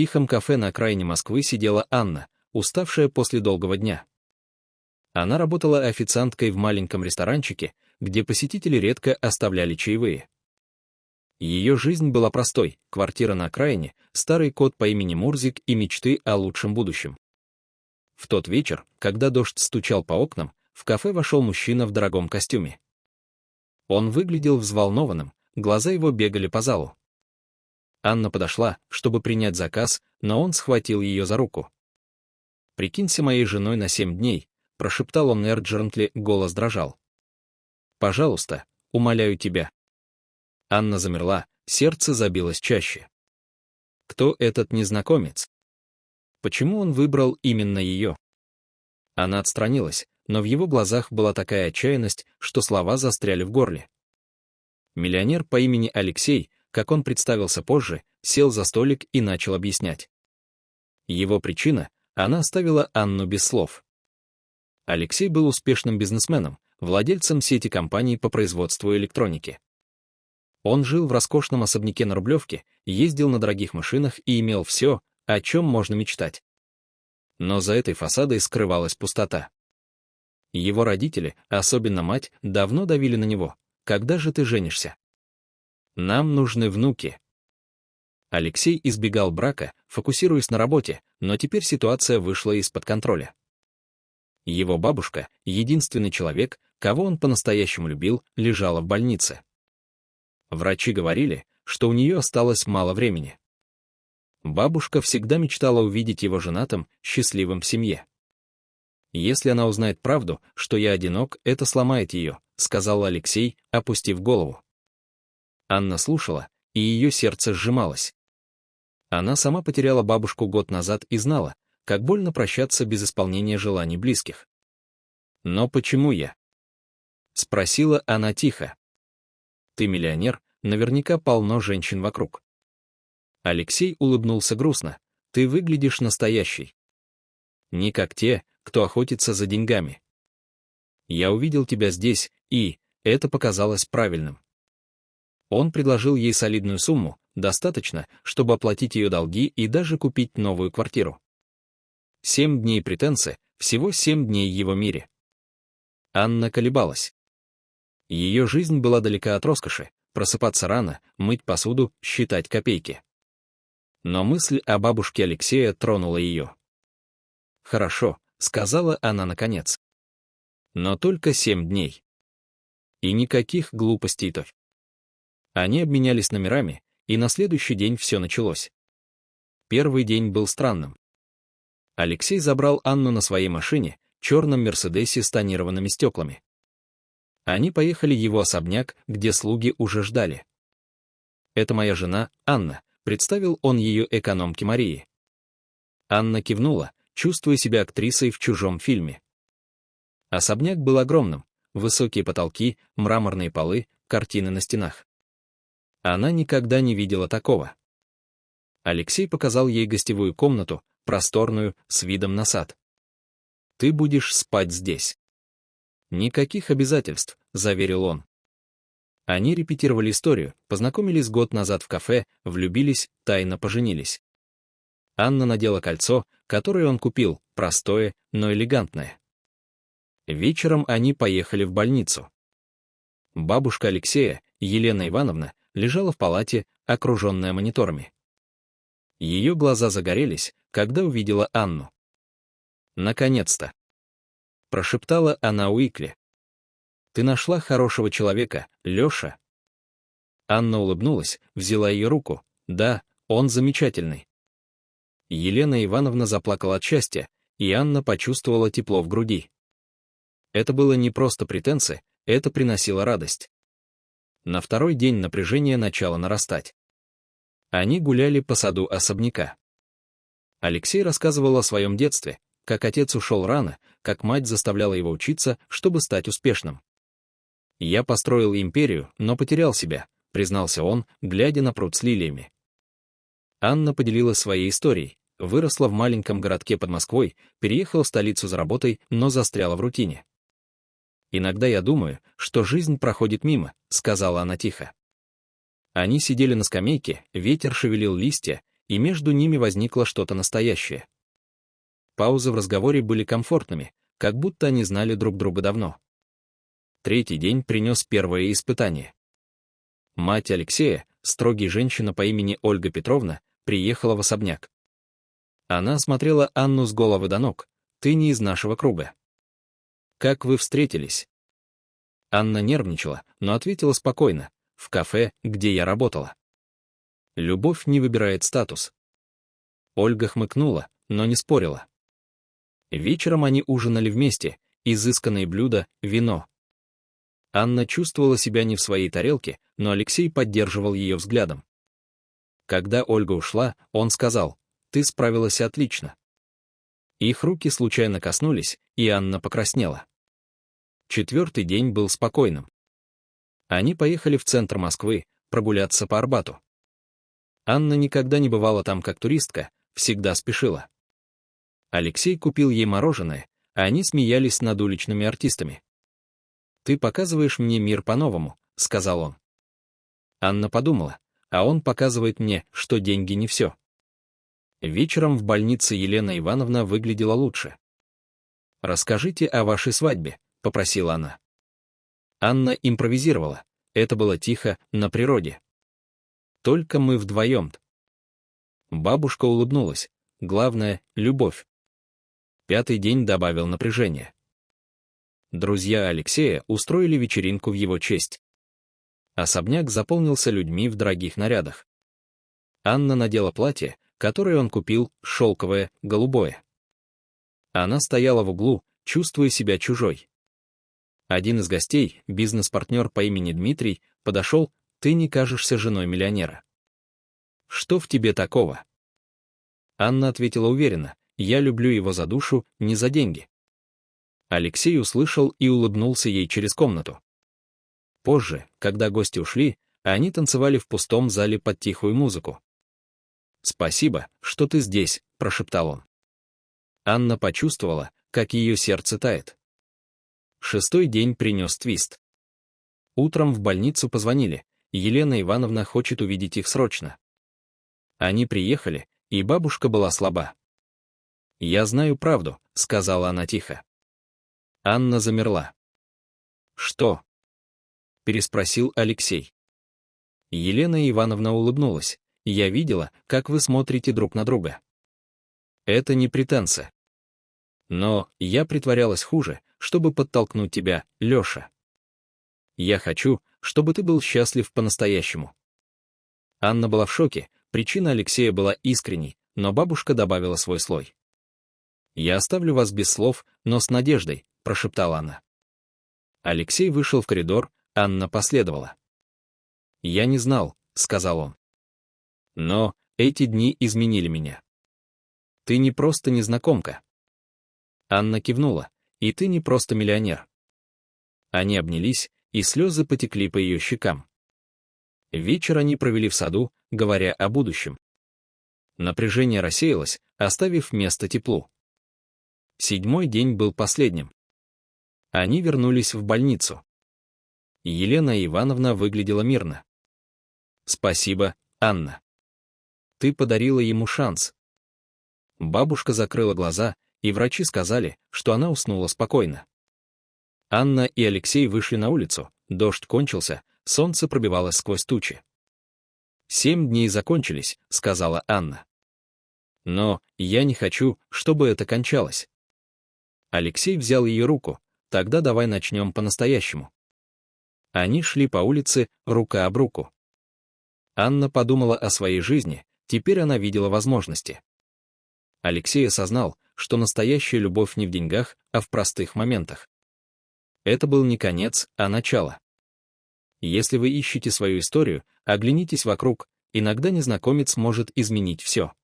тихом кафе на окраине Москвы сидела Анна, уставшая после долгого дня. Она работала официанткой в маленьком ресторанчике, где посетители редко оставляли чаевые. Ее жизнь была простой: квартира на окраине, старый кот по имени Мурзик и мечты о лучшем будущем. В тот вечер, когда дождь стучал по окнам, в кафе вошел мужчина в дорогом костюме. Он выглядел взволнованным, глаза его бегали по залу. Анна подошла, чтобы принять заказ, но он схватил ее за руку. «Прикинься моей женой на 7 дней», — прошептал он Эрджентли, голос дрожал. «Пожалуйста, умоляю тебя». Анна замерла, сердце забилось чаще. Кто этот незнакомец? Почему он выбрал именно ее? Она отстранилась, но в его глазах была такая отчаянность, что слова застряли в горле. Миллионер по имени Алексей, как он представился позже, сел за столик и начал объяснять. Его причина — она оставила Анну без слов. Алексей был успешным бизнесменом, владельцем сети компаний по производству электроники. Он жил в роскошном особняке на Рублевке, ездил на дорогих машинах и имел все, о чем можно мечтать. Но за этой фасадой скрывалась пустота. Его родители, особенно мать, давно давили на него: «Когда же ты женишься? Нам нужны внуки». Алексей избегал брака, фокусируясь на работе, но теперь ситуация вышла из-под контроля. Его бабушка, единственный человек, кого он по-настоящему любил, лежала в больнице. Врачи говорили, что у нее осталось мало времени. Бабушка всегда мечтала увидеть его женатым, счастливым в семье. «Если она узнает правду, что я одинок, это сломает ее», — сказал Алексей, опустив голову. Анна слушала, и ее сердце сжималось. Она сама потеряла бабушку год назад и знала, как больно прощаться без исполнения желаний близких. «Но почему я?» — спросила она тихо. «Ты миллионер, наверняка полно женщин вокруг». Алексей улыбнулся грустно. «Ты выглядишь настоящей. Не как те, кто охотится за деньгами. Я увидел тебя здесь, и это показалось правильным». Он предложил ей солидную сумму, достаточно, чтобы оплатить ее долги и даже купить новую квартиру. 7 дней претенции, всего 7 дней в его мире. Анна колебалась. Ее жизнь была далека от роскоши: просыпаться рано, мыть посуду, считать копейки. Но мысль о бабушке Алексея тронула ее. «Хорошо», — сказала она наконец. «Но только 7 дней. И никаких глупостей-то». Они обменялись номерами, и на следующий день все началось. Первый день был странным. Алексей забрал Анну на своей машине, черном Мерседесе с тонированными стеклами. Они поехали в его особняк, где слуги уже ждали. «Это моя жена, Анна», — представил он ее экономке Марии. Анна кивнула, чувствуя себя актрисой в чужом фильме. Особняк был огромным: высокие потолки, мраморные полы, картины на стенах. Она никогда не видела такого. Алексей показал ей гостевую комнату, просторную, с видом на сад. «Ты будешь спать здесь». «Никаких обязательств», — заверил он. Они репетировали историю, познакомились год назад в кафе, влюбились, тайно поженились. Анна надела кольцо, которое он купил, простое, но элегантное. Вечером они поехали в больницу. Бабушка Алексея, Елена Ивановна, лежала в палате, окруженная мониторами. Ее глаза загорелись, когда увидела Анну. «Наконец-то!» — прошептала она Уикли. «Ты нашла хорошего человека, Леша?» Анна улыбнулась, взяла ее руку. «Да, он замечательный». Елена Ивановна заплакала от счастья, и Анна почувствовала тепло в груди. Это было не просто претенции, это приносило радость. На второй день напряжение начало нарастать. Они гуляли по саду особняка. Алексей рассказывал о своем детстве, как отец ушел рано, как мать заставляла его учиться, чтобы стать успешным. «Я построил империю, но потерял себя», — признался он, глядя на пруд с лилиями. Анна поделилась своей историей. Выросла в маленьком городке под Москвой, переехала в столицу за работой, но застряла в рутине. «Иногда я думаю, что жизнь проходит мимо», — сказала она тихо. Они сидели на скамейке, ветер шевелил листья, и между ними возникло что-то настоящее. Паузы в разговоре были комфортными, как будто они знали друг друга давно. Третий день принес первое испытание. Мать Алексея, строгая женщина по имени Ольга Петровна, приехала в особняк. Она осмотрела Анну с головы до ног. «Ты не из нашего круга. Как вы встретились?» Анна нервничала, но ответила спокойно: «В кафе, где я работала». Любовь не выбирает статус. Ольга хмыкнула, но не спорила. Вечером они ужинали вместе, изысканные блюда, вино. Анна чувствовала себя не в своей тарелке, но Алексей поддерживал ее взглядом. Когда Ольга ушла, он сказал: «Ты справилась отлично». Их руки случайно коснулись, и Анна покраснела. Четвертый день был спокойным. Они поехали в центр Москвы, прогуляться по Арбату. Анна никогда не бывала там как туристка, всегда спешила. Алексей купил ей мороженое, а они смеялись над уличными артистами. «Ты показываешь мне мир по-новому», — сказал он. Анна подумала, а он показывает мне, что деньги не все. Вечером в больнице Елена Ивановна выглядела лучше. «Расскажите о вашей свадьбе», — попросила она. Анна импровизировала. Это было тихо, на природе. «Только мы вдвоем». Бабушка улыбнулась. Главное — любовь. Пятый день добавил напряжения. Друзья Алексея устроили вечеринку в его честь. Особняк заполнился людьми в дорогих нарядах. Анна надела платье, которое он купил, шелковое, голубое. Она стояла в углу, чувствуя себя чужой. Один из гостей, бизнес-партнер по имени Дмитрий, подошел: «Ты не кажешься женой миллионера». «Что в тебе такого?» Анна ответила уверенно: «Я люблю его за душу, не за деньги». Алексей услышал и улыбнулся ей через комнату. Позже, когда гости ушли, они танцевали в пустом зале под тихую музыку. «Спасибо, что ты здесь», — прошептал он. Анна почувствовала, как ее сердце тает. Шестой день принес твист. Утром в больницу позвонили: Елена Ивановна хочет увидеть их срочно. Они приехали, и бабушка была слаба. «Я знаю правду», — сказала она тихо. Анна замерла. «Что?» — переспросил Алексей. Елена Ивановна улыбнулась. «Я видела, как вы смотрите друг на друга. Это не претенция. Но я притворялась хуже, чтобы подтолкнуть тебя, Леша. Я хочу, чтобы ты был счастлив по-настоящему». Анна была в шоке, причина Алексея была искренней, но бабушка добавила свой слой. «Я оставлю вас без слов, но с надеждой», — прошептала она. Алексей вышел в коридор, Анна последовала. «Я не знал», — сказал он. «Но эти дни изменили меня. Ты не просто незнакомка». Анна кивнула. «И ты не просто миллионер». Они обнялись, и слезы потекли по ее щекам. Вечер они провели в саду, говоря о будущем. Напряжение рассеялось, оставив место теплу. Седьмой день был последним. Они вернулись в больницу. Елена Ивановна выглядела мирно. «Спасибо, Анна. Ты подарила ему шанс». Бабушка закрыла глаза, и врачи сказали, что она уснула спокойно. Анна и Алексей вышли на улицу, дождь кончился, солнце пробивалось сквозь тучи. 7 дней закончились», — сказала Анна. «Но я не хочу, чтобы это кончалось». Алексей взял ее руку. «Тогда давай начнем по-настоящему». Они шли по улице, рука об руку. Анна подумала о своей жизни, теперь она видела возможности. Алексей осознал, что настоящая любовь не в деньгах, а в простых моментах. Это был не конец, а начало. Если вы ищете свою историю, оглянитесь вокруг, иногда незнакомец может изменить все.